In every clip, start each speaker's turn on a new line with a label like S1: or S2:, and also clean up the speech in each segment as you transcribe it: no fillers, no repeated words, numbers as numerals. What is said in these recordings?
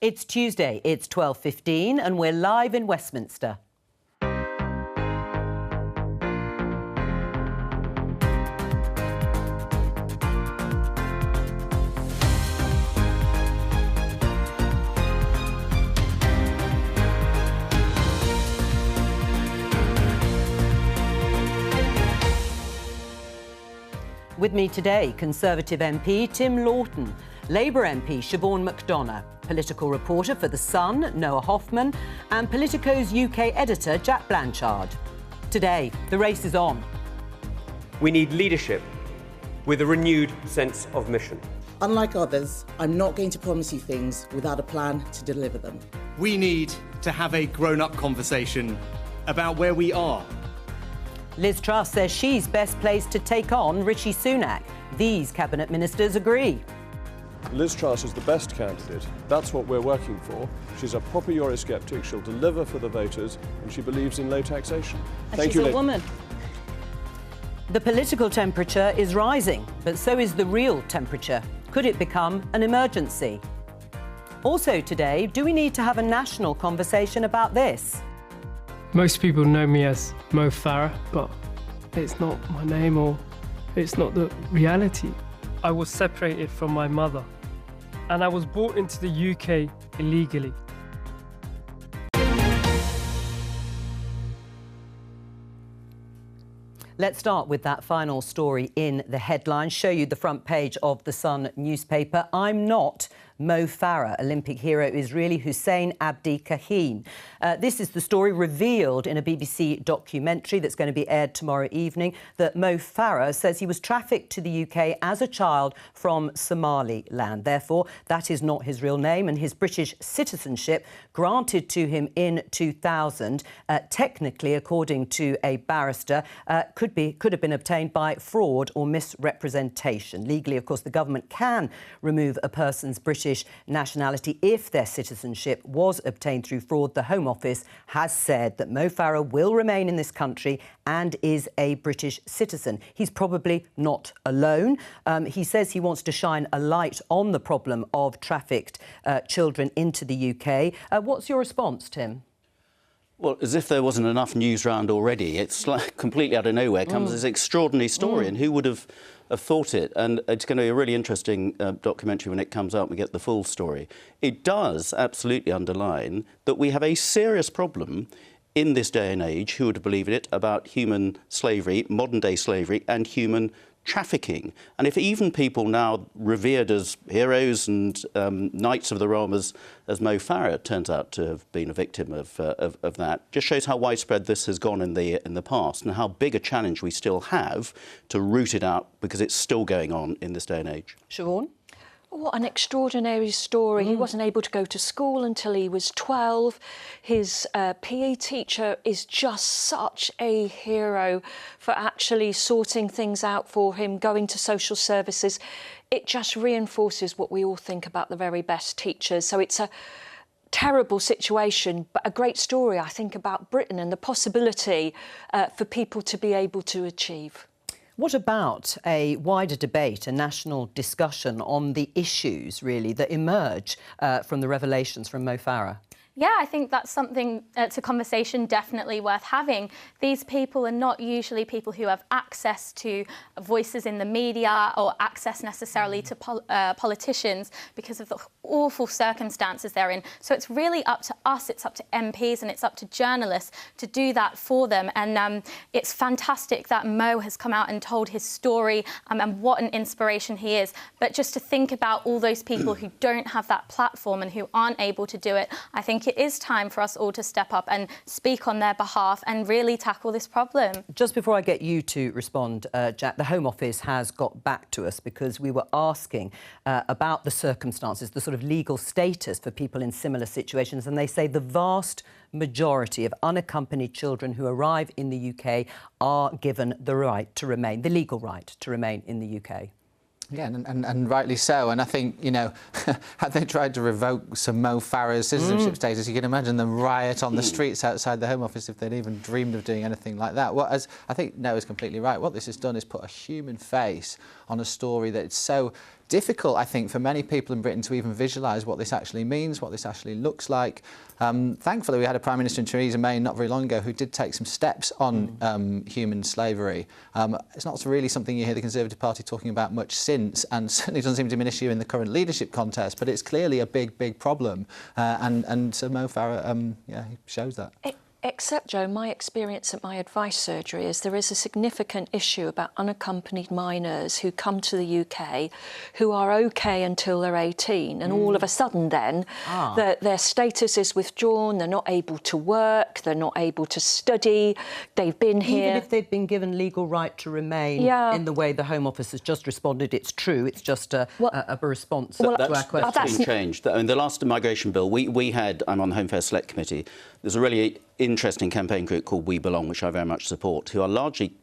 S1: It's Tuesday, it's 12:15 and we're live in Westminster. With me today, Conservative MP Tim Lawton, Labour MP Siobhan McDonough, political reporter for The Sun, Noah Hoffman, and Politico's UK editor, Jack Blanchard. Today, the race is on.
S2: We need leadership with a renewed sense of mission.
S3: Unlike others, I'm not going to promise you things without a plan to deliver them.
S4: We need to have a grown-up conversation about where we are.
S1: Liz Truss says she's best placed to take on Rishi Sunak. These cabinet ministers agree.
S5: Liz Truss is the best candidate. That's what we're working for. She's a proper Eurosceptic. She'll deliver for the voters, and she believes in low taxation.
S1: And she's a woman. The political temperature is rising, but so is the real temperature. Could it become an emergency? Also today, do we need to have a national conversation about this?
S6: Most people know me as Mo Farah, but it's not my name or it's not the reality. I was separated from my mother and I was brought into the UK illegally.
S1: Let's start with that final story in the headlines. Show you the front page of The Sun newspaper. I'm not Mo Farah. Olympic hero Israeli Hussein Abdi Kahine. This is the story revealed in a BBC documentary that's going to be aired tomorrow evening, that Mo Farah says he was trafficked to the UK as a child from Somaliland. Therefore, that is not his real name, and his British citizenship, granted to him in 2000, technically, according to a barrister, could have been obtained by fraud or misrepresentation. Legally, of course, the government can remove a person's British nationality if their citizenship was obtained through fraud. The Home Office has said that Mo Farah will remain in this country and is a British citizen. He's probably not alone. He says he wants to shine a light on the problem of trafficked children into the UK. What's your response, Tim?
S7: Well, as if there wasn't enough news round already, it's like completely out of nowhere comes this extraordinary story, and who would have thought it? And it's going to be a really interesting documentary when it comes out and we get the full story. It does absolutely underline that we have a serious problem in this day and age, who would believe it, about human slavery, modern-day slavery, and human trafficking. And if even people now revered as heroes and knights of the realm as Mo Farah turns out to have been a victim of that, just shows how widespread this has gone in the past and how big a challenge we still have to root it out, because it's still going on in this day and age.
S1: Siobhan?
S8: What an extraordinary story. He wasn't able to go to school until he was 12. His PE teacher is just such a hero for actually sorting things out for him, going to social services. It just reinforces what we all think about the very best teachers. So it's a terrible situation, but a great story, I think, about Britain and the possibility for people to be able to achieve.
S1: What about a wider debate, a national discussion on the issues, really, that emerge from the revelations from Mo Farah?
S9: Yeah, I think that's something, it's a conversation definitely worth having. These people are not usually people who have access to voices in the media or access necessarily to politicians because of the awful circumstances they're in. So it's really up to us, it's up to MPs and it's up to journalists to do that for them. And it's fantastic that Mo has come out and told his story and what an inspiration he is. But just to think about all those people who don't have that platform and who aren't able to do it, I think it is time for us all to step up and speak on their behalf and really tackle this problem. Just
S1: before I get you to respond, Jack, the Home Office has got back to us because we were asking about the circumstances, the sort of legal status for people in similar situations, and they say the vast majority of unaccompanied children who arrive in the UK are given the right to remain, the legal right to remain in the UK.
S10: Yeah, and rightly so. And I think, you know, had they tried to revoke some Mo Farah's citizenship status, you can imagine the riot on the streets outside the Home Office if they'd even dreamed of doing anything like that. Well, as I think Noah's completely right, what this has done is put a human face on a story that's so difficult, I think, for many people in Britain to even visualise what this actually means, what this actually looks like. Thankfully, we had a Prime Minister in Theresa May not very long ago who did take some steps on human slavery. It's not really something you hear the Conservative Party talking about much since, and certainly doesn't seem to be an issue in the current leadership contest, but it's clearly a big, big problem. And Sir Mo Farah, yeah, he shows that.
S8: Except, Jo, my experience at my advice surgery is there is a significant issue about unaccompanied minors who come to the UK who are OK until they're 18, and all of a sudden then their status is withdrawn, they're not able to work, they're not able to study, they've been here...
S1: Even if they've been given legal right to remain in the way the Home Office has just responded, it's true, it's just a response to our question.
S7: That's been changed. I mean, the last migration bill, we had, I'm on the Home Affairs Select Committee, there's a really interesting campaign group called We Belong, which I very much support, who are largely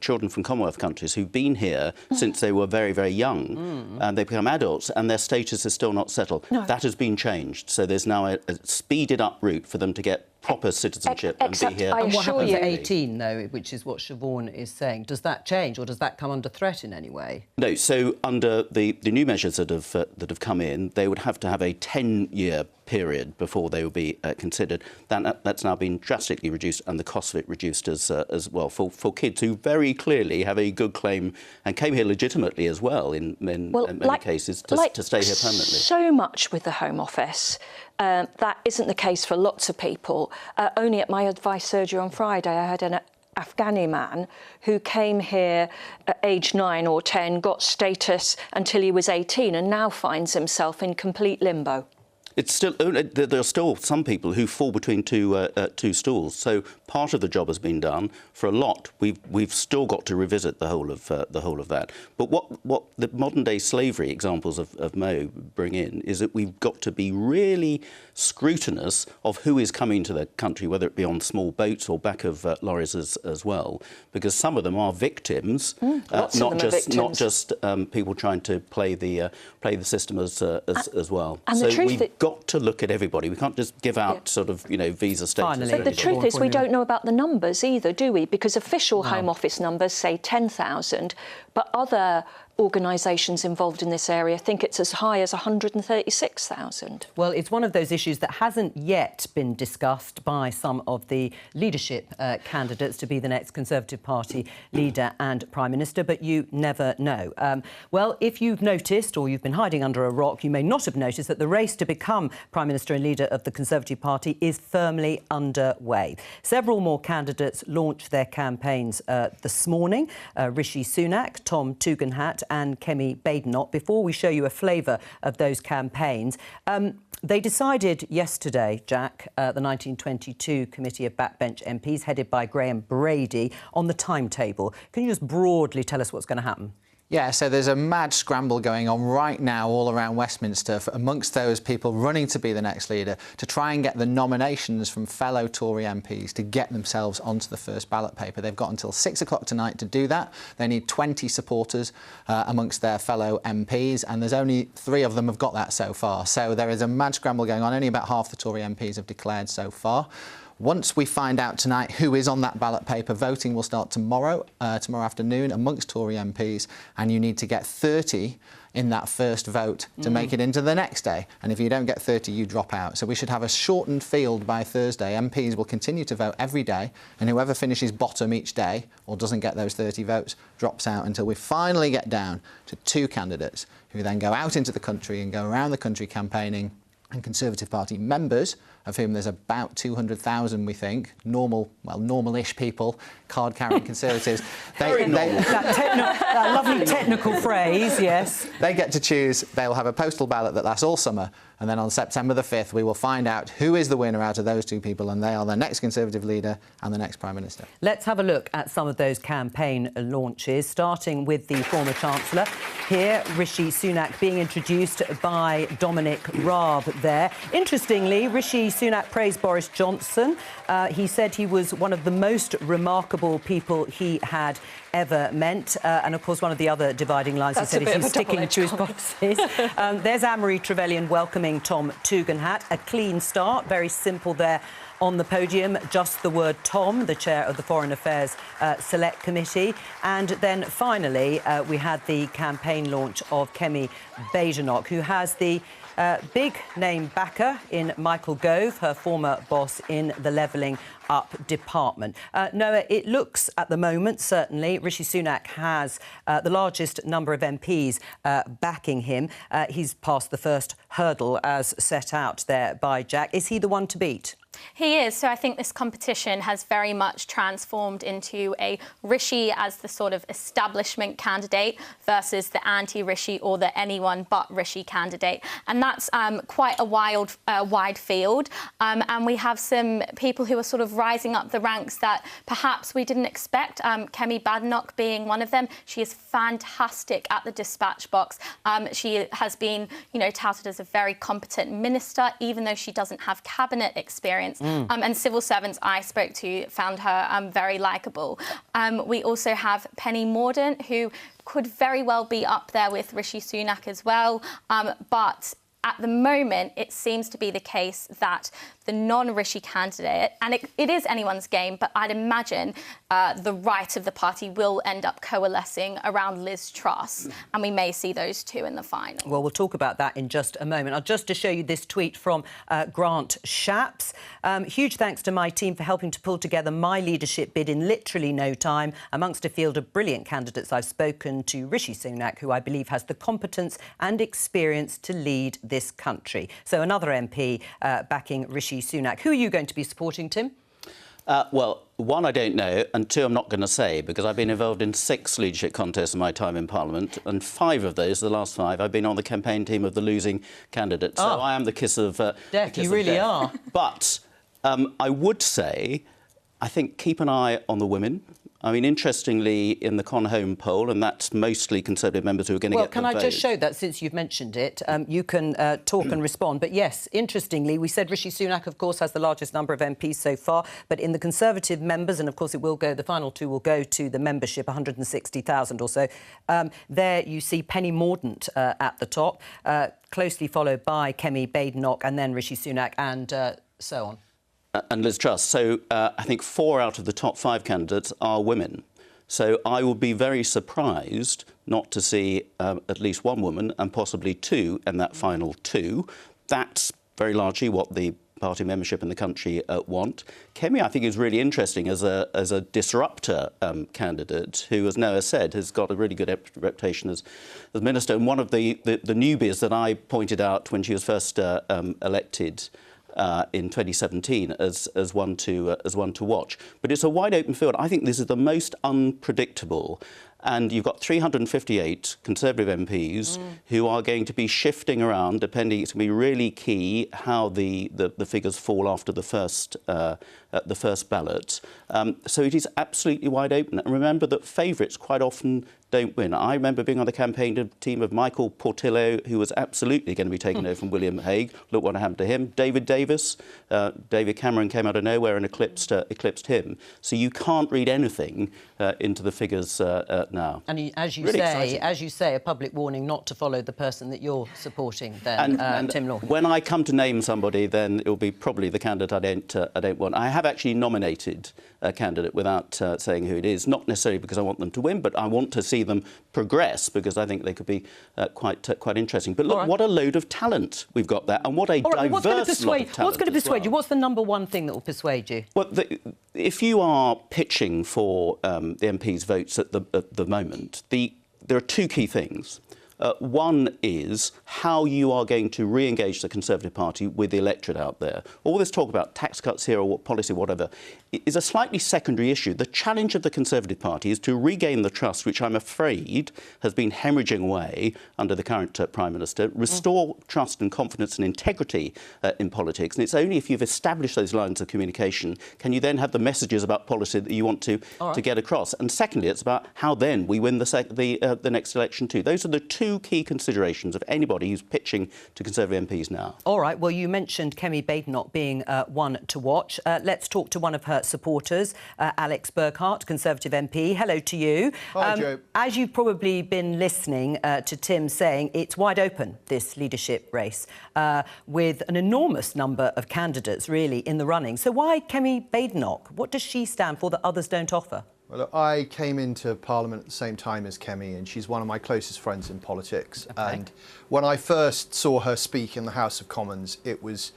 S7: children from Commonwealth countries who've been here since they were very, very young, and they become adults, and their status is still not settled. No. That has been changed, so there's now a speeded-up route for them to get proper citizenship and be here.
S1: And what happens at 18, though, which is what Siobhan is saying? Does that change, or does that come under threat in any way?
S7: No. So under the new measures that have come in, they would have to have a 10-year period before they would be considered. That's now been drastically reduced, and the cost of it reduced as well for kids who very clearly have a good claim and came here legitimately as well in many cases to stay here permanently.
S8: So much with the Home Office. That isn't the case for lots of people. Only at my advice surgery on Friday, I had an Afghani man who came here at age 9 or 10, got status until he was 18, and now finds himself in complete limbo.
S7: It's still, there are still some people who fall between two stools. So part of the job has been done. For a lot, we've still got to revisit the whole of that. But what the modern day slavery examples of Mo bring in is that we've got to be really scrutinous of who is coming to the country, whether it be on small boats or back of lorries as well, because some of them are victims, not just people trying to play the system as well.
S8: And
S7: so
S8: the truth
S7: got to look at everybody. We can't just give out sort of, visa status.
S8: But the truth is we don't know about the numbers either, do we? Because official Home Office numbers say 10,000, but other organisations involved in this area think it's as high as 136,000.
S1: Well, it's one of those issues that hasn't yet been discussed by some of the leadership candidates to be the next Conservative Party leader and Prime Minister, but you never know. Well, if you've noticed, or you've been hiding under a rock, you may not have noticed that the race to become Prime Minister and leader of the Conservative Party is firmly underway. Several more candidates launched their campaigns this morning. Rishi Sunak, Tom Tugendhat and Kemi Badenoch. Before we show you a flavour of those campaigns, they decided yesterday, Jack, the 1922 Committee of Backbench MPs, headed by Graham Brady, on the timetable. Can you just broadly tell us what's going to happen?
S10: Yeah, so there's a mad scramble going on right now all around Westminster amongst those people running to be the next leader to try and get the nominations from fellow Tory MPs to get themselves onto the first ballot paper. They've got until 6 o'clock tonight to do that. They need 20 supporters amongst their fellow MPs, and there's only 3 of them have got that so far. So there is a mad scramble going on. Only about half the Tory MPs have declared so far. Once we find out tonight who is on that ballot paper, voting will start tomorrow afternoon amongst Tory MPs, and you need to get 30 in that first vote to make it into the next day. And if you don't get 30, you drop out. So we should have a shortened field by Thursday. MPs will continue to vote every day, and whoever finishes bottom each day or doesn't get those 30 votes drops out until we finally get down to 2 candidates who then go out into the country and go around the country campaigning, and Conservative Party members, of whom there's about 200,000, we think, normal-ish people, card-carrying Conservatives.
S1: That lovely technical phrase, yes.
S10: They get to choose. They'll have a postal ballot that lasts all summer, and then on September the 5th, we will find out who is the winner out of those 2 people, and they are the next Conservative leader and the next Prime Minister.
S1: Let's have a look at some of those campaign launches, starting with the former Chancellor. Here, Rishi Sunak being introduced by Dominic Raab there. Interestingly, Rishi Sunak praised Boris Johnson. He said he was one of the most remarkable people he had ever met. And, of course, one of the other dividing lines, he said, is he's sticking to his policies. There's Anne-Marie Trevelyan welcoming Tom Tugendhat. A clean start, very simple there on the podium, just the word Tom, the chair of the Foreign Affairs Select Committee. And then finally, we had the campaign launch of Kemi Badenoch, who has the big name backer in Michael Gove, her former boss in the Levelling Up department. Noah, it looks at the moment, certainly, Rishi Sunak has the largest number of MPs backing him. He's passed the first hurdle as set out there by Jack. Is he the one to beat?
S9: He is. So I think this competition has very much transformed into a Rishi as the sort of establishment candidate versus the anti-Rishi or the anyone but Rishi candidate. And that's quite a wide field. And we have some people who are sort of rising up the ranks that perhaps we didn't expect. Kemi Badenoch being one of them. She is fantastic at the dispatch box. She has been, touted as a very competent minister, even though she doesn't have cabinet experience. And civil servants I spoke to found her very likeable. We also have Penny Mordaunt, who could very well be up there with Rishi Sunak as well. But at the moment, it seems to be the case that the non-Rishi candidate, and it is anyone's game, but I'd imagine the right of the party will end up coalescing around Liz Truss, and we may see those two in the final.
S1: Well, we'll talk about that in just a moment. Just to show you this tweet from Grant Shapps. Huge thanks to my team for helping to pull together my leadership bid in literally no time. Amongst a field of brilliant candidates, I've spoken to Rishi Sunak, who I believe has the competence and experience to lead this country. So another MP backing Rishi Sunak. Who are you going to be supporting, Tim?
S7: Well, one, I don't know, and two, I'm not going to say, because I've been involved in 6 leadership contests in my time in Parliament, and 5 of those, the last 5, I've been on the campaign team of the losing candidate. So I am the kiss of
S1: death. You really are.
S7: But I would say, I think, keep an eye on the women. I mean, interestingly, in the Con Home poll, and that's mostly Conservative members who are going to get the vote.
S1: Well, can I just show that, since you've mentioned it? You can talk and respond. But yes, interestingly, we said Rishi Sunak, of course, has the largest number of MPs so far. But in the Conservative members, and of course it will go, the final 2 will go to the membership, 160,000 or so. There you see Penny Mordaunt at the top, closely followed by Kemi Badenoch and then Rishi Sunak and so on.
S7: And Liz Truss. So I think 4 out of the top 5 candidates are women. So I would be very surprised not to see at least 1 woman and possibly 2 in that final 2. That's very largely what the party membership in the country want. Kemi, I think, is really interesting as a disruptor candidate who, as Noah said, has got a really good reputation as minister. And one of the newbies that I pointed out when she was first elected in 2017 as one to watch. But it's a wide open field. I think this is the most unpredictable. And you've got 358 Conservative MPs who are going to be shifting around, depending. It's going to be really key how the figures fall after the first ballot. So it is absolutely wide open. And remember that favourites quite often don't win. I remember being on the campaign team of Michael Portillo, who was absolutely going to be taken over from William Hague. Look what happened to him. David Davis, David Cameron came out of nowhere and eclipsed him. So you can't read anything into the figures now.
S1: And as you
S7: Really
S1: say, a public warning not to follow the person that you're supporting. Then,
S7: and
S1: Tim Law.
S7: When I come to name somebody, then it will be probably the candidate I don't want. I have actually nominated a candidate without saying who it is, not necessarily because I want them to win, but I want to see them progress because I think they could be quite interesting. But look, what a load of talent we've got there, and what a diverse lot of talent.
S1: What's going to persuade you? What's the number one thing that will persuade you?
S7: Well, if you are pitching for the MP's votes at the moment, there are 2 key things. One is how you are going to re-engage the Conservative Party with the electorate out there. All this talk about tax cuts here or what policy, whatever, is a slightly secondary issue. The challenge of the Conservative Party is to regain the trust, which I'm afraid has been hemorrhaging away under the current Prime Minister, restore trust and confidence and integrity in politics. And it's only if you've established those lines of communication can you then have the messages about policy that you want to get across. And secondly, it's about how then we win the next election too. Those are the 2 two key considerations of anybody who's pitching to Conservative MPs now.
S1: All right, well, you mentioned Kemi Badenoch being one to watch. Let's talk to one of her supporters, Alex Burkhardt, Conservative MP. Hello to you.
S11: Hi, Jo.
S1: As you've probably been listening to Tim saying, it's wide open, this leadership race, with an enormous number of candidates, really, in the running. So why Kemi Badenoch? What does she stand for that others don't offer?
S11: Well, look, I came into Parliament at the same time as Kemi, and she's one of my closest friends in politics.
S1: Okay.
S11: And when I first saw her speak in the House of Commons, it was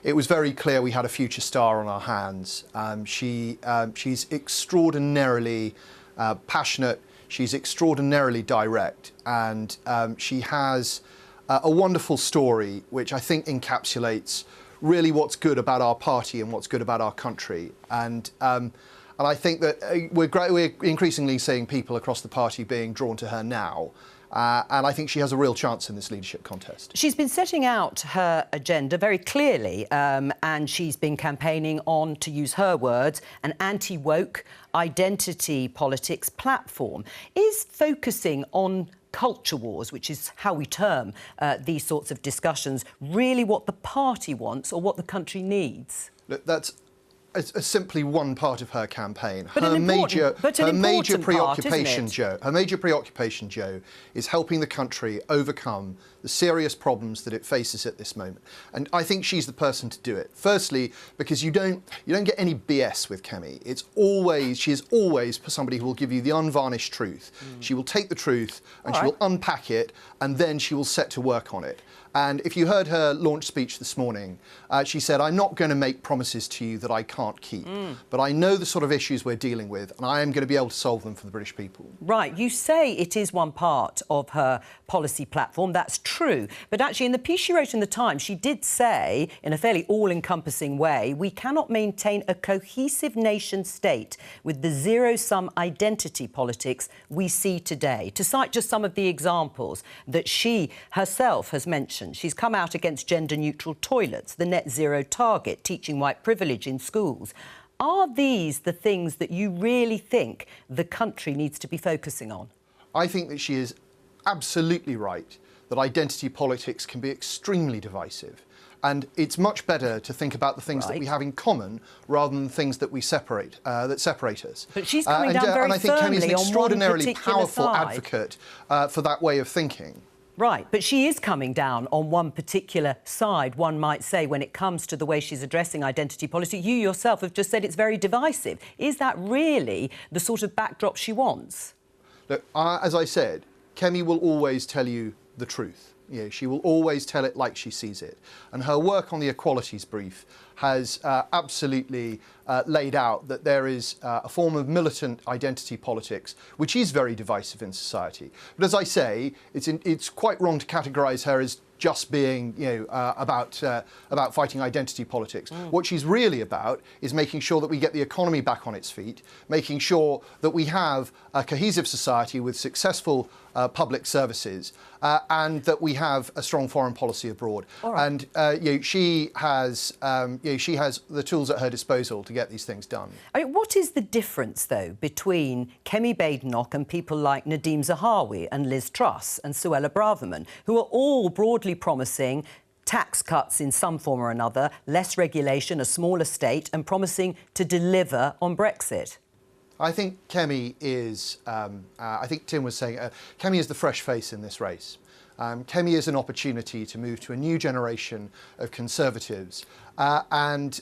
S11: very clear we had a future star on our hands. She's extraordinarily passionate. She's extraordinarily direct, and she has a wonderful story, which I think encapsulates really what's good about our party and what's good about our country. And I think that we're increasingly seeing people across the party being drawn to her now. And I think she has a real chance in this leadership contest.
S1: She's been setting out her agenda very clearly, and she's been campaigning on, to use her words, an anti-woke identity politics platform. Is focusing on culture wars, which is how we term these sorts of discussions, really what the party wants or what the country needs?
S11: Look, that's simply one part of her campaign.
S1: But
S11: Her major
S1: preoccupation,
S11: Jo, is helping the country overcome the serious problems that it faces at this moment. And I think she's the person to do it. Firstly, because you don't get any BS with Kemi. She is always somebody who will give you the unvarnished truth. She will take the truth and she will unpack it, and then she will set to work on it. And if you heard her launch speech this morning, she said, I'm not going to make promises to you that I can't keep, but I know the sort of issues we're dealing with, and I am going to be able to solve them for the British people.
S1: Right, you say it is one part of her policy platform. That's true. But actually, in the piece she wrote in The Times, she did say, in a fairly all-encompassing way, we cannot maintain a cohesive nation-state with the zero-sum identity politics we see today. To cite just some of the examples that she herself has mentioned, she's come out against gender-neutral toilets, the net zero target, teaching white privilege in schools. Are these the things that you really think the country needs to be focusing on?
S11: I think that she is absolutely right that identity politics can be extremely divisive. And it's much better to think about the things that we have in common rather than things that we separate, that separate us.
S1: But she's coming down very
S11: and I think Kemi is an extraordinarily powerful
S1: side.
S11: advocate for that way of thinking.
S1: Right, but she is coming down on one particular side, one might say, when it comes to the way she's addressing identity policy. You yourself have just said it's very divisive. Is that really the sort of backdrop she wants?
S11: Look, as I said, Kemi will always tell you the truth. You know, she will always tell it like she sees it. And her work on the equalities brief has absolutely laid out that there is a form of militant identity politics which is very divisive in society. But as I say, it's quite wrong to categorise her as just being, about fighting identity politics. What she's really about is making sure that we get the economy back on its feet, making sure that we have a cohesive society with successful public services, and that we have a strong foreign policy abroad. And she has the tools at her disposal to get these things done.
S1: I mean, what is the difference, though, between Kemi Badenoch and people like Nadhim Zahawi and Liz Truss and Suella Braverman, who are all broadly promising tax cuts in some form or another, less regulation, a smaller state, and promising to deliver on Brexit?
S11: I think Kemi is, I think Tim was saying, Kemi is the fresh face in this race. Kemi is an opportunity to move to a new generation of Conservatives and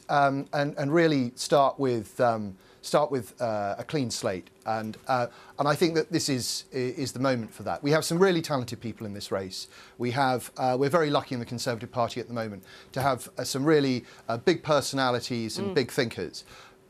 S11: really start with a clean slate. And I think that this is the moment for that. We have some really talented people in this race. We're very lucky in the Conservative Party at the moment to have some really big personalities and big thinkers.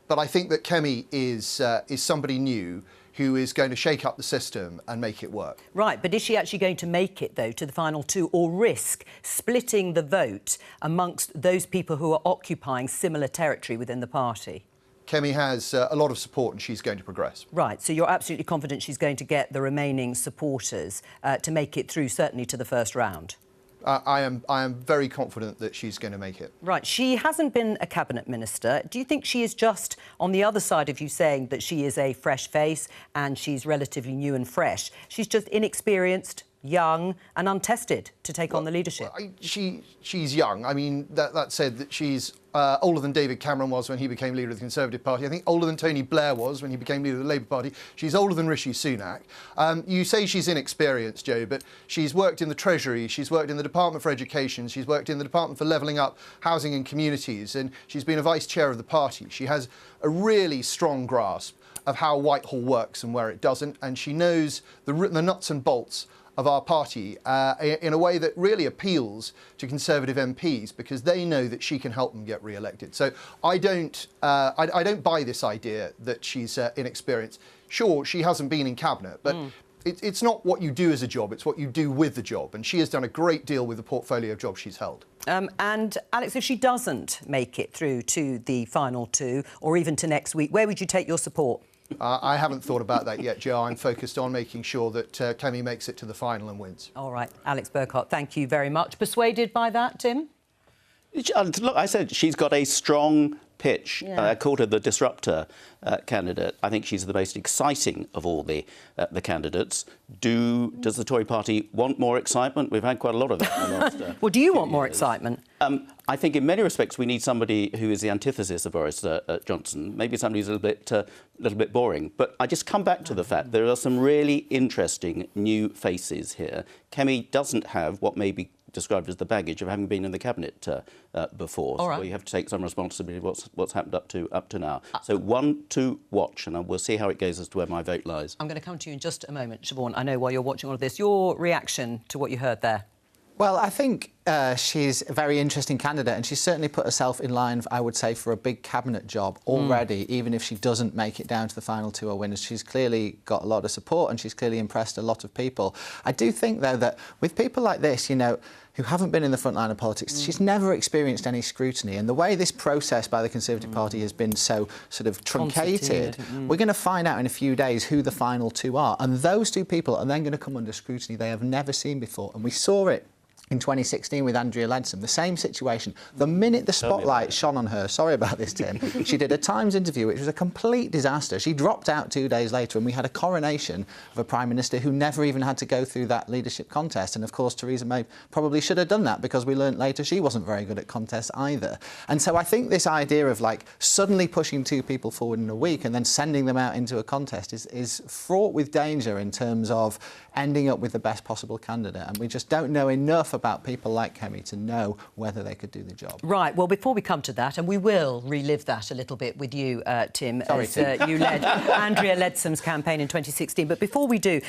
S11: But I think that Kemi is somebody new who is going to shake up the system and make it work.
S1: Right, but is she actually going to make it, though, to the final two, or risk splitting the vote amongst those people who are occupying similar territory within the party?
S11: Kemi has a lot of support and she's going to progress.
S1: Right, so you're absolutely confident she's going to get the remaining supporters to make it through, certainly to the first round?
S11: I am very confident that she's going to make it.
S1: Right. She hasn't been a cabinet minister. Do you think she is just on the other side of you saying that she is a fresh face and she's relatively new and fresh? She's just inexperienced, young and untested to take on the leadership?
S11: She's young. I mean, that said, that she's older than David Cameron was when he became leader of the Conservative Party. I think older than Tony Blair was when he became leader of the Labour Party. She's older than Rishi Sunak. You say she's inexperienced, Jo, but she's worked in the Treasury, she's worked in the Department for Education, she's worked in the Department for Levelling Up Housing and Communities, and she's been a vice chair of the party. She has a really strong grasp of how Whitehall works and where it doesn't, and she knows the nuts and bolts of our party in a way that really appeals to Conservative MPs, because they know that she can help them get re-elected. So I don't buy this idea that she's inexperienced. Sure, she hasn't been in cabinet, but it's not what you do as a job, it's what you do with the job. And she has done a great deal with the portfolio of jobs she's held.
S1: And Alex, if she doesn't make it through to the final two, or even to next week, where would you take your support?
S11: I haven't thought about that yet, Jo. I'm focused on making sure that Kemi makes it to the final and wins.
S1: All right, Alex Burkhardt, thank you very much. Persuaded by that, Tim?
S7: Look, I said she's got a strong pitch. I called her the disruptor candidate. I think she's the most exciting of all the candidates. Does the Tory party want more excitement? We've had quite a lot of that in the last
S1: well, do you want more excitement?
S7: I think in many respects we need somebody who is the antithesis of Boris Johnson. Maybe somebody who's a little bit boring. But I just come back to the fact there are some really interesting new faces here. Kemi doesn't have what may be described as the baggage of having been in the cabinet before.
S1: All right.
S7: So you have to take some responsibility of what's happened up to now. So one to watch, and we'll see how it goes as to where my vote lies.
S1: I'm going to come to you in just a moment, Siobhan. I know while you're watching all of this, your reaction to what you heard there.
S10: Well, I think she's a very interesting candidate, and she's certainly put herself in line, I would say, for a big cabinet job already, even if she doesn't make it down to the final two winners. She's clearly got a lot of support, and she's clearly impressed a lot of people. I do think, though, that with people like this, you know, who haven't been in the front line of politics, she's never experienced any scrutiny. And the way this process by the Conservative Party has been so sort of truncated, we're going to find out in a few days who the final two are. And those two people are then going to come under scrutiny they have never seen before. And we saw it in 2016 with Andrea Leadsom, the same situation. The minute the spotlight shone on her, sorry about this, Tim, she did a Times interview, which was a complete disaster. She dropped out 2 days later, and we had a coronation of a Prime Minister who never even had to go through that leadership contest. And, of course, Theresa May probably should have done that, because we learnt later she wasn't very good at contests either. And so I think this idea of, like, suddenly pushing two people forward in a week and then sending them out into a contest is fraught with danger in terms of ending up with the best possible candidate. And we just don't know enough about people like Kemi to know whether they could do the job. Right,
S1: well, before we come to that, and we will relive that a little bit with you, Tim,
S10: Sorry,
S1: as
S10: Tim.
S1: you led Andrea Leadsom's campaign in 2016. But before we do,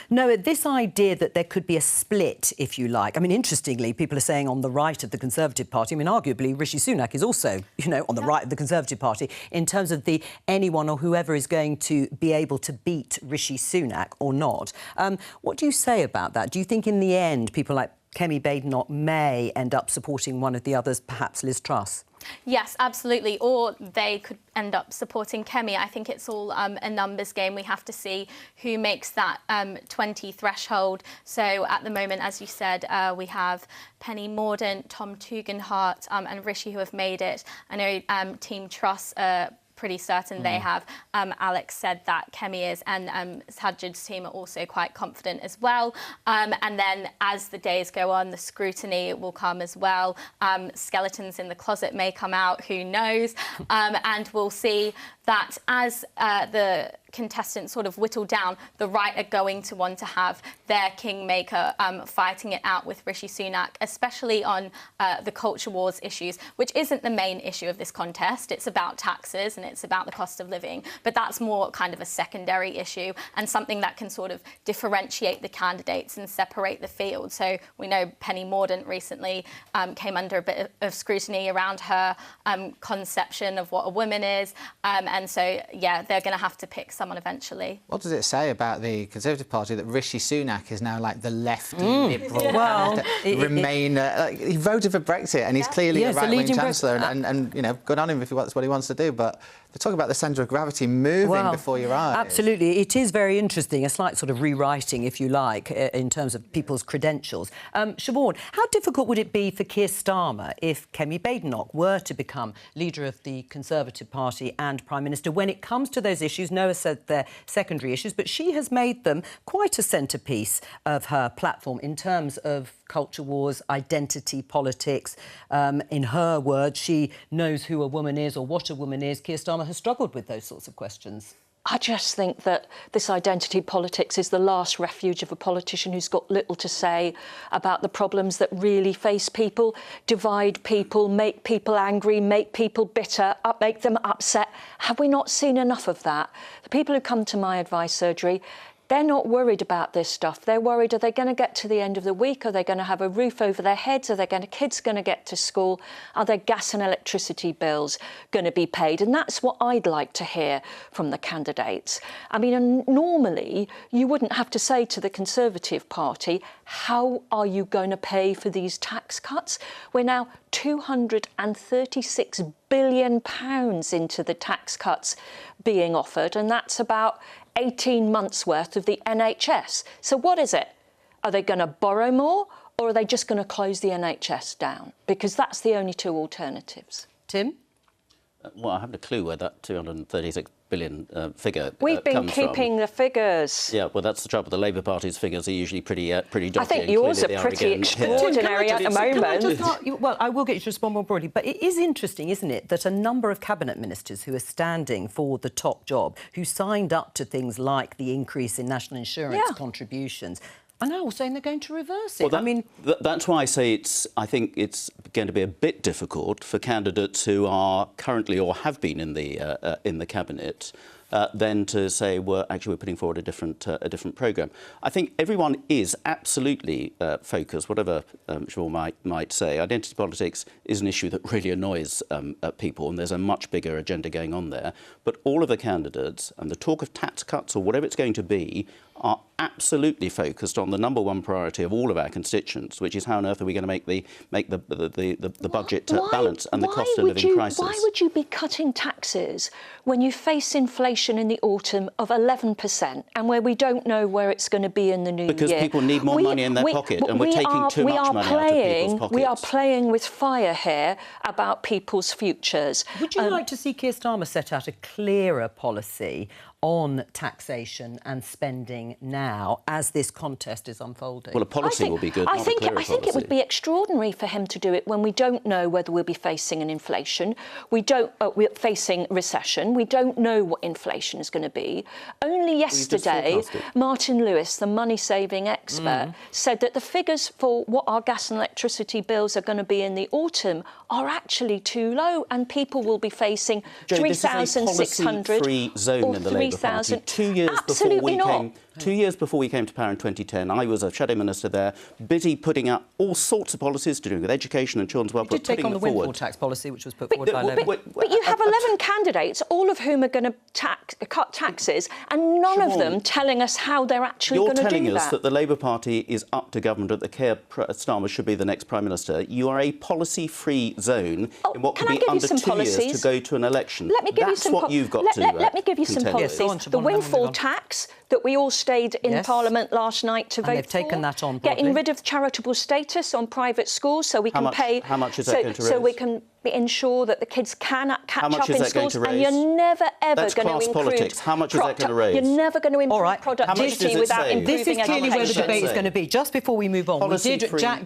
S1: Noah, this idea that there could be a split, if you like, I mean, interestingly, people are saying on the right of the Conservative Party, I mean, arguably, Rishi Sunak is also, you know, on the right of the Conservative Party in terms of the anyone or whoever is going to be able to beat Rishi Sunak or not. What do you say about that? Do you think in the end people like Kemi Badenoch may end up supporting one of the others, perhaps Liz Truss?
S9: Yes, absolutely. Or they could end up supporting Kemi. I think it's all a numbers game. We have to see who makes that 20 threshold. So at the moment, as you said, we have Penny Mordaunt, Tom Tugendhat and Rishi who have made it. I know Team Truss pretty certain they have. Alex said that Kemi is, and Sajid's team are also quite confident as well. And then as the days go on, the scrutiny will come as well. Skeletons in the closet may come out, who knows? And we'll see that as the contestants sort of whittle down, the right are going to want to have their kingmaker fighting it out with Rishi Sunak, especially on the culture wars issues, which isn't the main issue of this contest. It's about taxes and it's about the cost of living, but that's more kind of a secondary issue and something that can sort of differentiate the candidates and separate the field. So we know Penny Mordaunt recently came under a bit of scrutiny around her conception of what a woman is, and so, yeah, they're going to have to pick someone eventually.
S10: What does it say about the Conservative Party that Rishi Sunak is now like the lefty liberal Remain? He voted for Brexit and he's clearly a right-wing chancellor, and you know, good on him if that's what he wants to do. But They talk about the centre of gravity moving before your eyes.
S1: Absolutely. It is very interesting, a slight sort of rewriting, if you like, in terms of people's credentials. Siobhan, how difficult would it be for Keir Starmer if Kemi Badenoch were to become leader of the Conservative Party and Prime Minister when it comes to those issues? Noah said they're secondary issues, but she has made them quite a centrepiece of her platform in terms of culture wars, identity politics. In her words, she knows who a woman is or what a woman is. Keir Starmer has struggled with those sorts of questions.
S8: I just think that this identity politics is the last refuge of a politician who's got little to say about the problems that really face people, divide people, make people angry, make people bitter, make them upset. Have we not seen enough of that? The people who come to my advice surgery, they're not worried about this stuff. They're worried, are they going to get to the end of the week? Are they going to have a roof over their heads? Are their kids going to get to school? Are their gas and electricity bills going to be paid? And that's what I'd like to hear from the candidates. I mean, normally you wouldn't have to say to the Conservative Party, how are you going to pay for these tax cuts? We're now £236 billion into the tax cuts being offered, and that's about 18 months' worth of the NHS. So what is it? Are they going to borrow more, or are they just going to close the NHS down? Because that's the only two alternatives.
S1: Tim?
S7: Well, I haven't a clue where that 236 billion figure
S8: We've been
S7: comes
S8: keeping the figures.
S7: Yeah, well, that's the trouble. The Labour Party's figures are usually pretty dodgy.
S8: I think yours are pretty extraordinary at the moment.
S1: Well, I will get you to respond more broadly, but it is interesting, isn't it, that a number of cabinet ministers who are standing for the top job, who signed up to things like the increase in national insurance contributions, are now saying they're going to reverse it.
S7: Well, that's why I say I think it's going to be a bit difficult for candidates who are currently or have been in the cabinet then to say, well, actually, we're putting forward a different programme. I think everyone is absolutely focused, whatever Siobhan might say. Identity politics is an issue that really annoys people, and there's a much bigger agenda going on there. But all of the candidates and the talk of tax cuts or whatever it's going to be are absolutely focused on the number one priority of all of our constituents, which is how on earth are we going to make the budget balance and the cost of living crisis.
S8: Why would you be cutting taxes when you face inflation in the autumn of 11% and where we don't know where it's going to be in the new year?
S7: Because people need more money in their pocket, and we're taking too much money out of people's pockets.
S8: We are playing with fire here about people's futures.
S1: Would you like to see Keir Starmer set out a clearer policy on taxation and spending now as this contest is unfolding?
S7: Well, a policy will be good.
S8: I think it would be extraordinary for him to do it when we don't know whether we'll be facing an inflation. We're facing recession. We don't know what inflation is going to be. Only yesterday, Martin Lewis, the money-saving expert, said that the figures for what our gas and electricity bills are going to be in the autumn are actually too low, and people will be facing 3,600
S7: free zone in the Labour Party. 2 years
S8: Absolutely not.
S7: 2 years before we came to power in 2010, I was a shadow minister there, busy putting out all sorts of policies to do with education and children's welfare.
S1: You did take on the windfall tax policy, which was put forward by Labour.
S8: But you have 11 candidates, all of whom are going to cut taxes, and none of them telling us how they're actually going to do that.
S7: You're telling us that the Labour Party is up to government, that Keir Starmer should be the next Prime Minister. You are a policy-free zone in what could be under 2 years to go to an election.
S8: Let me give you some
S7: what you've got to
S8: Let me give you some policies. The windfall tax that we all stayed in Parliament last night to vote for.
S1: They've taken that on broadly.
S8: Getting rid of charitable status on private schools so we can pay...
S7: How much is that going to raise?
S8: So we can ensure that the kids can catch up in schools, and you're never, ever going to improve...
S7: politics. How much is that going to raise?
S8: You're never going to improve productivity without improving
S1: This is clearly
S8: education.
S1: where the debate is going to be. Just before we move on,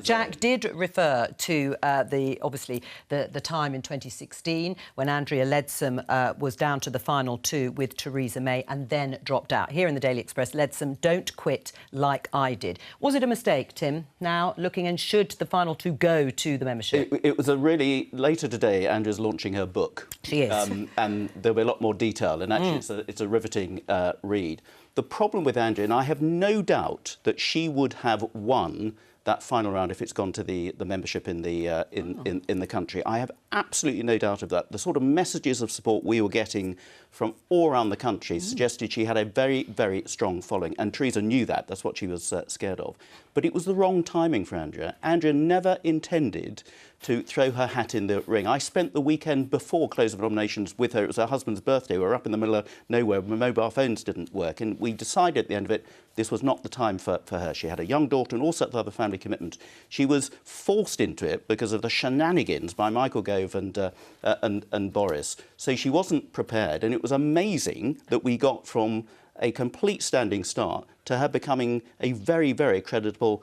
S1: Jack did refer to the time in 2016 when Andrea Leadsom was down to the final two with Theresa May and then dropped out. Here in the Daily Express, Leadsom, don't quit like I did. Was it a mistake, Tim, now looking, and should the final two go to the membership?
S7: It was a really... Later today, Andrea's launching her book.
S1: She is.
S7: And there'll be a lot more detail, and actually it's a riveting read. The problem with Andrea, and I have no doubt that she would have won that final round if it's gone to the membership in the in the country. I have absolutely no doubt of that. The sort of messages of support we were getting from all around the country suggested she had a very, very strong following, and Theresa knew that. That's what she was scared of. But it was the wrong timing for Andrea. Andrea never intended to throw her hat in the ring. I spent the weekend before close of nominations with her. It was her husband's birthday. We were up in the middle of nowhere. My mobile phones didn't work, and we decided at the end of it this was not the time for her. She had a young daughter and all sorts of other family commitments. She was forced into it because of the shenanigans by Michael Gove and Boris. So she wasn't prepared, and it was amazing that we got from a complete standing start to her becoming a very, very creditable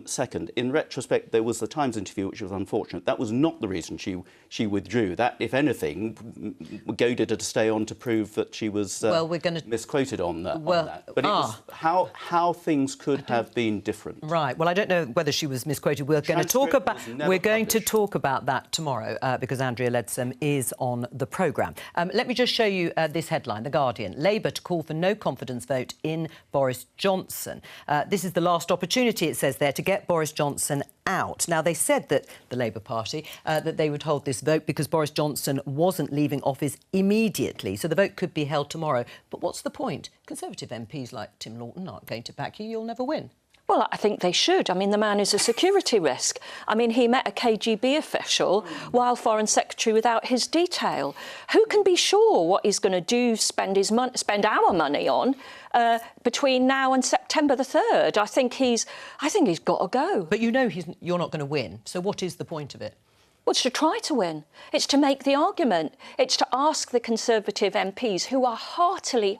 S7: second. In retrospect, there was the Times interview, which was unfortunate. That was not the reason she withdrew. That, if anything, goaded her to stay on to prove that she was misquoted on that. But it was how things could have been different.
S1: Right. Well, I don't know whether she was misquoted. We're going to talk about that tomorrow because Andrea Leadsom is on the programme. Let me just show you this headline, The Guardian. Labour to call for no confidence vote in Boris Johnson. This is the last opportunity, it says there, to get Boris Johnson out. Now, they said that, the Labour Party, that they would hold this vote because Boris Johnson wasn't leaving office immediately, so the vote could be held tomorrow. But what's the point? Conservative MPs like Tim Lawton aren't going to back you. You'll never win.
S8: Well, I think they should. I mean, the man is a security risk. I mean, he met a KGB official while Foreign Secretary without his detail. Who can be sure what he's going to do, spend our money on between now and September the 3rd? I think he's got to go.
S1: But you know you're not going to win, so what is the point of it?
S8: Well, it's to try to win. It's to make the argument. It's to ask the Conservative MPs, who are heartily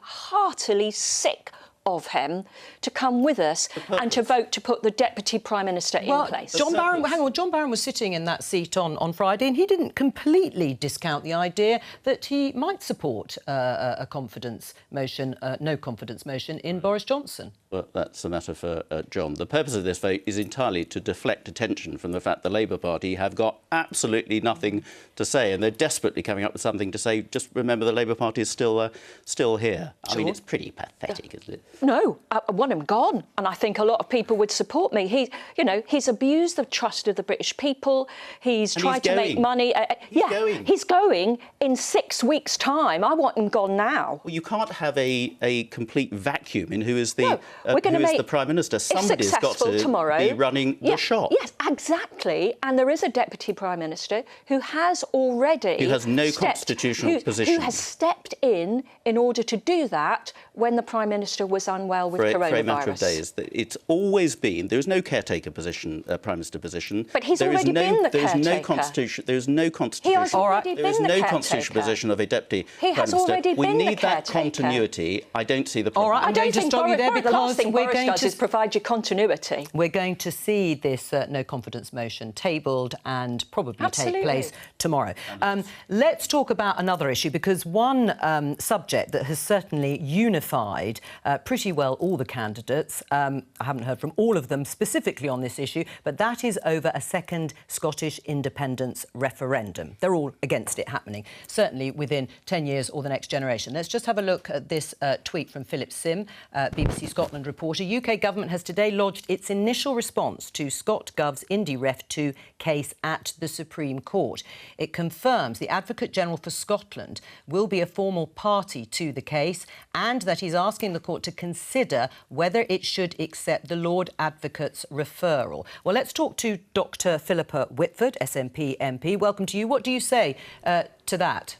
S8: sick of him, to come with us and to vote to put the Deputy Prime Minister in place.
S1: John Barron was sitting in that seat on Friday, and he didn't completely discount the idea that he might support a confidence motion, no confidence motion in Boris Johnson.
S7: Well, that's a matter for John. The purpose of this vote is entirely to deflect attention from the fact the Labour Party have got absolutely nothing to say, and they're desperately coming up with something to say. Just remember, the Labour Party is still here. I mean, it's pretty pathetic, isn't it?
S8: No, I want him gone, and I think a lot of people would support me. He's abused the trust of the British people. He's tried to make money. He's going in 6 weeks' time. I want him gone now.
S7: Well, you can't have a complete vacuum in who is the the Prime Minister. Somebody's got to be running the shop.
S8: Yes, exactly. And there is a Deputy Prime Minister who has already...
S7: Who has no constitutional position.
S8: Who has stepped in order to do that when the Prime Minister was unwell with coronavirus.
S7: For a matter of days. It's always been... There is no caretaker position, Prime Minister position.
S8: But he's already been the caretaker.
S7: There is no constitution...
S8: He has already been the caretaker.
S7: There is no constitutional position of a Deputy Prime Minister.
S8: He has already been the caretaker.
S7: We need that continuity. I don't see the problem.
S1: All right, I'm going to stop you there because
S8: the last thing Boris does is provide you continuity.
S1: We're going to see this no confidence motion tabled and probably take place tomorrow. Let's talk about another issue, because one subject that has certainly unified pretty well all the candidates, I haven't heard from all of them specifically on this issue, but that is over a second Scottish independence referendum. They're all against it happening, certainly within 10 years or the next generation. Let's just have a look at this tweet from Philip Sim, BBC Scotland reporter. UK government has today lodged its initial response to ScotGov's IndyRef2 case at the Supreme Court. It confirms the Advocate General for Scotland will be a formal party to the case and that he's asking the court to consider whether it should accept the Lord Advocate's referral. Well, let's talk to Dr Philippa Whitford, SNP MP. Welcome to you. What do you say to that?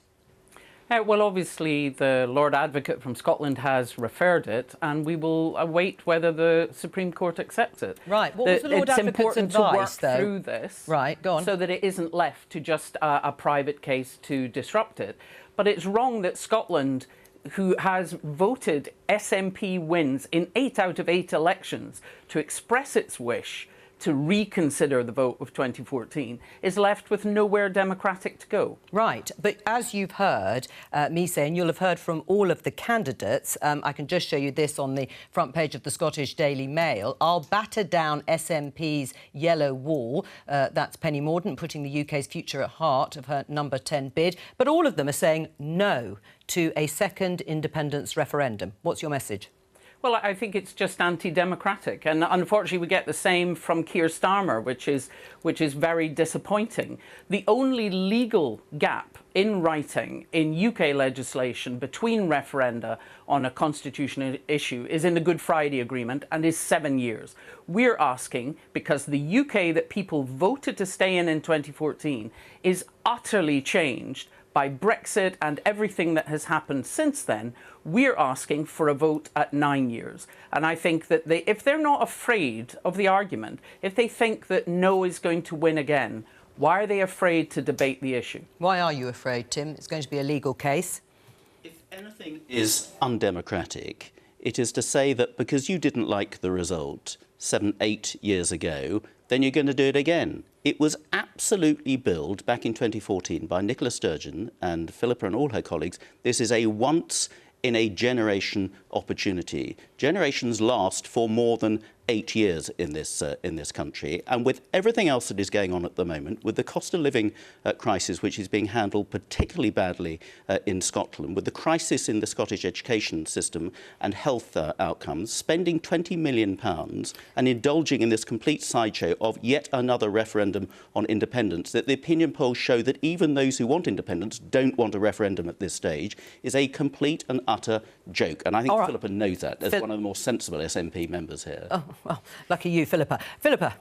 S12: Well, obviously, the Lord Advocate from Scotland has referred it, and we will await whether the Supreme Court accepts it.
S1: Right. What was the Lord Advocate's advice,
S12: though? It's important to work through this.
S1: Right, go on.
S12: So that it isn't left to just a private case to disrupt it. But it's wrong that Scotland, who has voted SNP wins in 8 out of 8 elections to express its wish to reconsider the vote of 2014, is left with nowhere democratic to go.
S1: Right, but as you've heard me say, and you'll have heard from all of the candidates, I can just show you this on the front page of the Scottish Daily Mail. I'll batter down SNP's yellow wall. That's Penny Mordaunt putting the UK's future at heart of her number 10 bid. But all of them are saying no to a second independence referendum. What's your message?
S12: Well, I think it's just anti-democratic, and unfortunately we get the same from Keir Starmer, which is very disappointing. The only legal gap in writing in UK legislation between referenda on a constitutional issue is in the Good Friday Agreement and is 7 years. We're asking, because the UK that people voted to stay in 2014 is utterly changed by Brexit and everything that has happened since then, we're asking for a vote at 9 years. And I think that if they're not afraid of the argument, if they think that no is going to win again, why are they afraid to debate the issue?
S1: Why are you afraid, Tim? It's going to be a legal case.
S7: If anything is undemocratic, it is to say that because you didn't like the result 7, 8 years ago, then you're going to do it again. It was absolutely billed back in 2014 by Nicola Sturgeon and Philippa and all her colleagues. This is a once-in-a-generation opportunity. Generations last for more than 8 years in this country, and with everything else that is going on at the moment, with the cost of living crisis which is being handled particularly badly in Scotland, with the crisis in the Scottish education system and health outcomes, spending £20 million and indulging in this complete sideshow of yet another referendum on independence, that the opinion polls show that even those who want independence don't want a referendum at this stage, is a complete and utter joke. And I think Philippa knows that as one of the more sensible SNP members here.
S1: Oh, well, lucky you, Philippa. Philippa.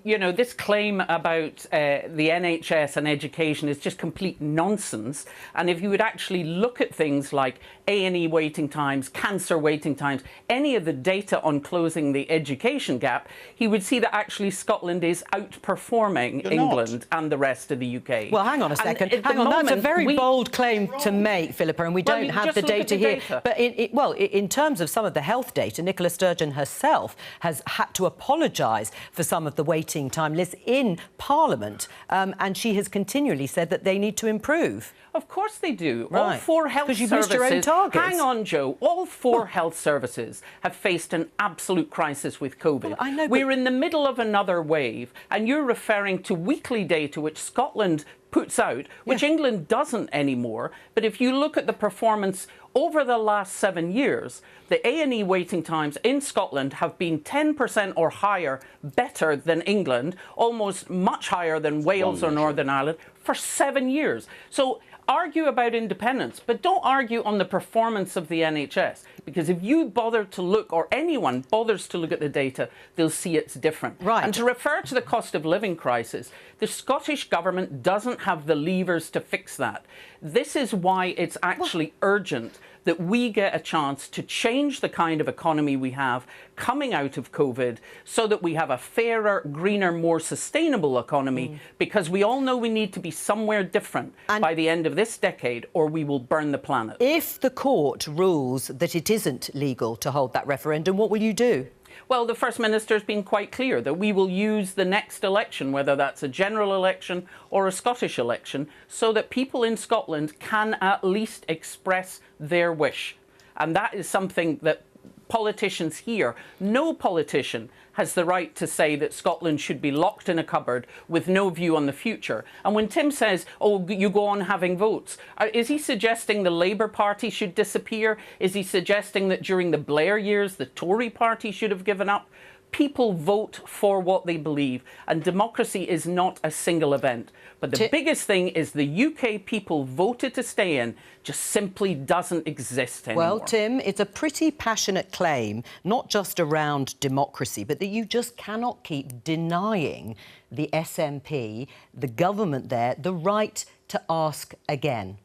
S12: You know, this claim about the NHS and education is just complete nonsense. And if you would actually look at things like A&E waiting times, cancer waiting times, any of the data on closing the education gap, he would see that actually Scotland is outperforming England and the rest of the UK.
S1: Well, hang on a second. Hang on, that's a very bold claim to make, Philippa, and we don't have the data here. But in terms of some of the health data, Nicola Sturgeon herself has had to apologise for some of the waiting time lists in Parliament, and she has continually said that they need to improve.
S12: Of course they do.
S1: Right.
S12: All 4 health services...
S1: Because you've missed your own targets.
S12: Hang on, Jo. All 4 health services have faced an absolute crisis with COVID.
S1: Well, I know,
S12: We're in the middle of another wave, and you're referring to weekly data which Scotland puts out, which England doesn't anymore. But if you look at the performance over the last 7 years, the A&E waiting times in Scotland have been 10% or higher better than England, almost much higher than Wales or Northern Ireland, for 7 years. So argue about independence, but don't argue on the performance of the NHS, because if you bother to look, or anyone bothers to look at the data, they'll see it's different.
S1: Right.
S12: And to refer to the cost of living crisis, the Scottish Government doesn't have the levers to fix that. This is why it's actually urgent that we get a chance to change the kind of economy we have coming out of COVID, so that we have a fairer, greener, more sustainable economy, because we all know we need to be somewhere different by the end of this decade, or we will burn the planet.
S1: If the court rules that it isn't legal to hold that referendum, what will you do?
S12: Well, the First Minister has been quite clear that we will use the next election, whether that's a general election or a Scottish election, so that people in Scotland can at least express their wish. And that is something that politicians here, no politician has the right to say that Scotland should be locked in a cupboard with no view on the future. And when Tim says, oh, you go on having votes, is he suggesting the Labour Party should disappear? Is he suggesting that during the Blair years, the Tory party should have given up? People vote for what they believe, and democracy is not a single event. But the biggest thing is the UK people voted to stay in just simply doesn't exist anymore.
S1: Well, Tim, it's a pretty passionate claim, not just around democracy, but that you just cannot keep denying the SNP, the government there, the right to ask again.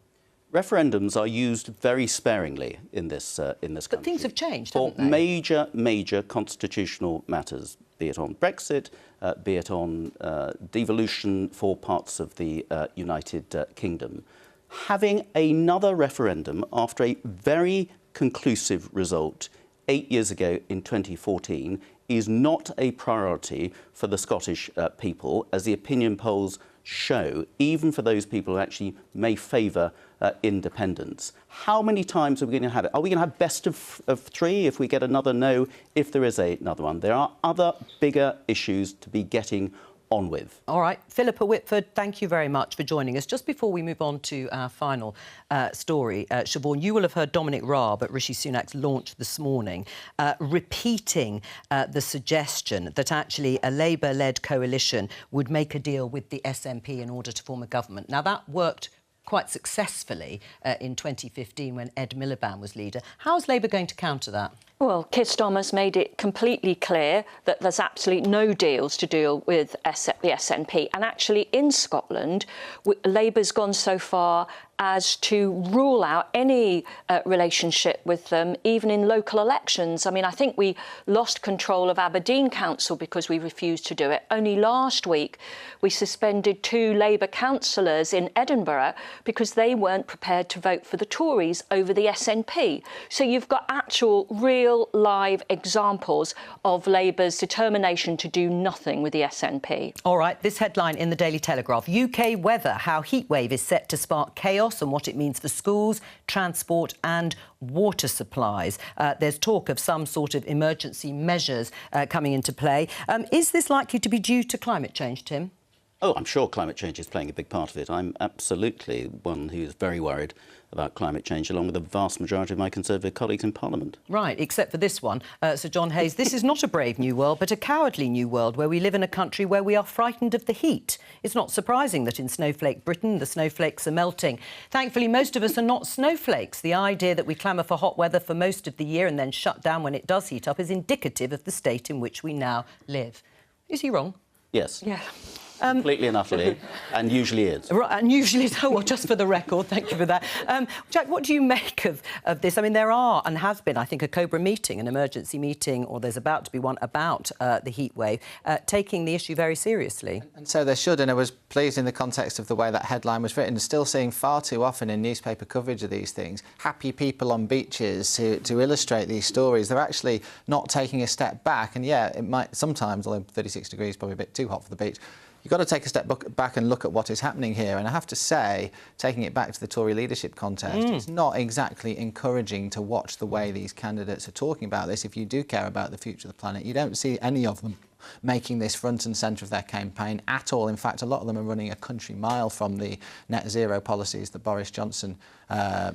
S7: Referendums are used very sparingly in this country.
S1: But things have changed,
S7: for
S1: haven't they?
S7: major constitutional matters, be it on Brexit, be it on devolution for parts of the United Kingdom. Having another referendum after a very conclusive result 8 years ago in 2014 is not a priority for the Scottish people, as the opinion polls show, even for those people who actually may favour independence. How many times are we going to have it? Are we going to have best of 3 if we get another no, if there is another one? There are other bigger issues to be getting on with.
S1: All right. Philippa Whitford, thank you very much for joining us. Just before we move on to our final story, Siobhan, you will have heard Dominic Raab at Rishi Sunak's launch this morning repeating the suggestion that actually a Labour-led coalition would make a deal with the SNP in order to form a government. Now, that worked quite successfully in 2015 when Ed Miliband was leader. How's Labour going to counter that?
S8: Well, Keir Starmer's made it completely clear that there's absolutely no deals to deal with the SNP. And actually, in Scotland, Labour's gone so far as to rule out any relationship with them, even in local elections. I mean, I think we lost control of Aberdeen Council because we refused to do it. Only last week, we suspended 2 Labour councillors in Edinburgh because they weren't prepared to vote for the Tories over the SNP. So you've got actual, real, live examples of Labour's determination to do nothing with the SNP.
S1: All right, this headline in the Daily Telegraph. UK weather, how heatwave is set to spark chaos and what it means for schools, transport and water supplies. There's talk of some sort of emergency measures coming into play. Is this likely to be due to climate change, Tim?
S7: Oh, I'm sure climate change is playing a big part of it. I'm absolutely one who's very worried about climate change, along with the vast majority of my Conservative colleagues in Parliament.
S1: Right, except for this one, Sir John Hayes. This is not a brave new world, but a cowardly new world where we live in a country where we are frightened of the heat. It's not surprising that in snowflake Britain, the snowflakes are melting. Thankfully, most of us are not snowflakes. The idea that we clamour for hot weather for most of the year and then shut down when it does heat up is indicative of the state in which we now live. Is he wrong?
S7: Yes.
S8: Yeah.
S7: Completely and utterly, and usually is.
S1: Right, and usually is. Oh, well, just for the record, thank you for that. Jack, what do you make of this? I mean, there are, and has been, I think, a Cobra meeting, an emergency meeting, or there's about to be one about the heat wave, taking the issue very seriously.
S10: And so there should, and I was pleased in the context of the way that headline was written, still seeing far too often in newspaper coverage of these things, happy people on beaches to illustrate these stories. They're actually not taking a step back, and yeah, it might sometimes, although 36 degrees is probably a bit too hot for the beach, you've got to take a step back and look at what is happening here. And I have to say, taking it back to the Tory leadership contest, it's not exactly encouraging to watch the way these candidates are talking about this. If you do care about the future of the planet, you don't see any of them making this front and centre of their campaign at all. In fact, a lot of them are running a country mile from the net zero policies that Boris Johnson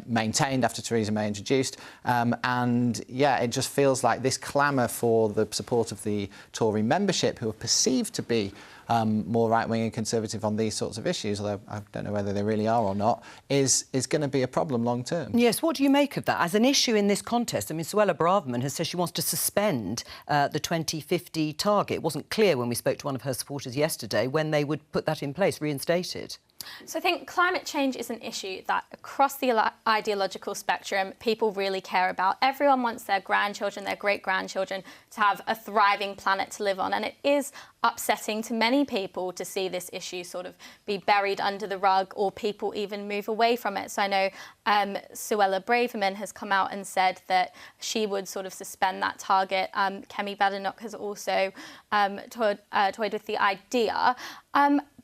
S10: maintained after Theresa May introduced. And yeah, it just feels like this clamour for the support of the Tory membership, who are perceived to be more right-wing and conservative on these sorts of issues, although I don't know whether they really are or not, is going to be a problem long term.
S1: Yes, what do you make of that? As an issue in this contest, I mean, Suella Braverman has said she wants to suspend the 2050 target. It wasn't clear when we spoke to one of her supporters yesterday when they would put that in place, reinstate it.
S9: So I think climate change is an issue that across the ideological spectrum people really care about. Everyone wants their grandchildren, their great-grandchildren to have a thriving planet to live on, and it is upsetting to many people to see this issue sort of be buried under the rug or people even move away from it. So I know Suella Braverman has come out and said that she would sort of suspend that target. Kemi Badenoch has also toyed with the idea.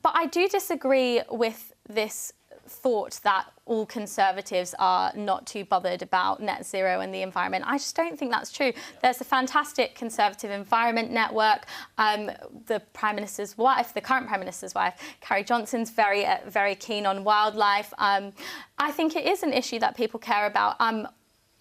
S9: But I do disagree with this thought that all Conservatives are not too bothered about net zero and the environment. I just don't think that's true. There's a fantastic Conservative Environment Network. The Prime Minister's wife, the current Prime Minister's wife, Carrie Johnson's very keen on wildlife. I think it is an issue that people care about.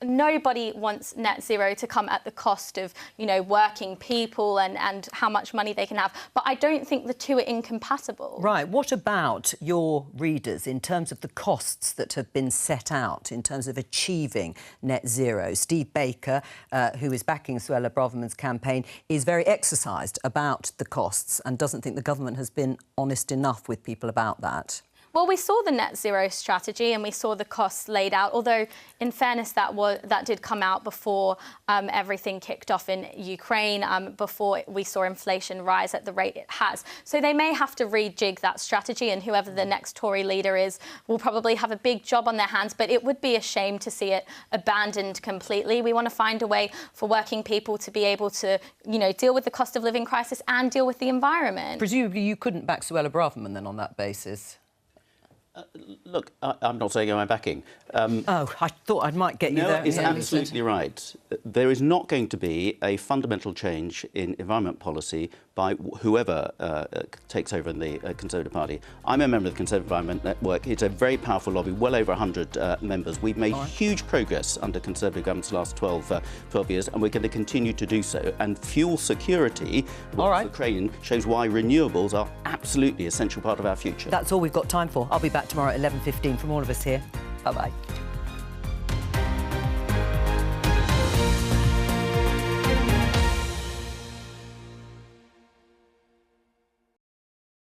S9: Nobody wants net zero to come at the cost of, you know, working people and how much money they can have. But I don't think the two are incompatible.
S1: Right. What about your readers in terms of the costs that have been set out in terms of achieving net zero? Steve Baker, who is backing Suella Braverman's campaign, is very exercised about the costs and doesn't think the government has been honest enough with people about that.
S9: Well, we saw the net zero strategy and we saw the costs laid out, although, in fairness, that did come out before everything kicked off in Ukraine, before we saw inflation rise at the rate it has. So they may have to rejig that strategy, and whoever the next Tory leader is will probably have a big job on their hands, but it would be a shame to see it abandoned completely. We want to find a way for working people to be able to, you know, deal with the cost of living crisis and deal with the environment.
S1: Presumably you couldn't back Suella Braverman then on that basis?
S7: Look, I'm not saying I'm backing.
S1: I thought I might get you there.
S7: No, it's absolutely right. There is not going to be a fundamental change in environment policy by whoever takes over in the Conservative Party. I'm a member of the Conservative Environment Network. It's a very powerful lobby, well over 100 members. We've made huge progress under Conservative governments the last 12 years, and we're going to continue to do so. And fuel security for Ukraine shows why renewables are absolutely essential part of our future.
S1: That's all we've got time for. I'll be back tomorrow at 11:15 from all of us here. Bye-bye.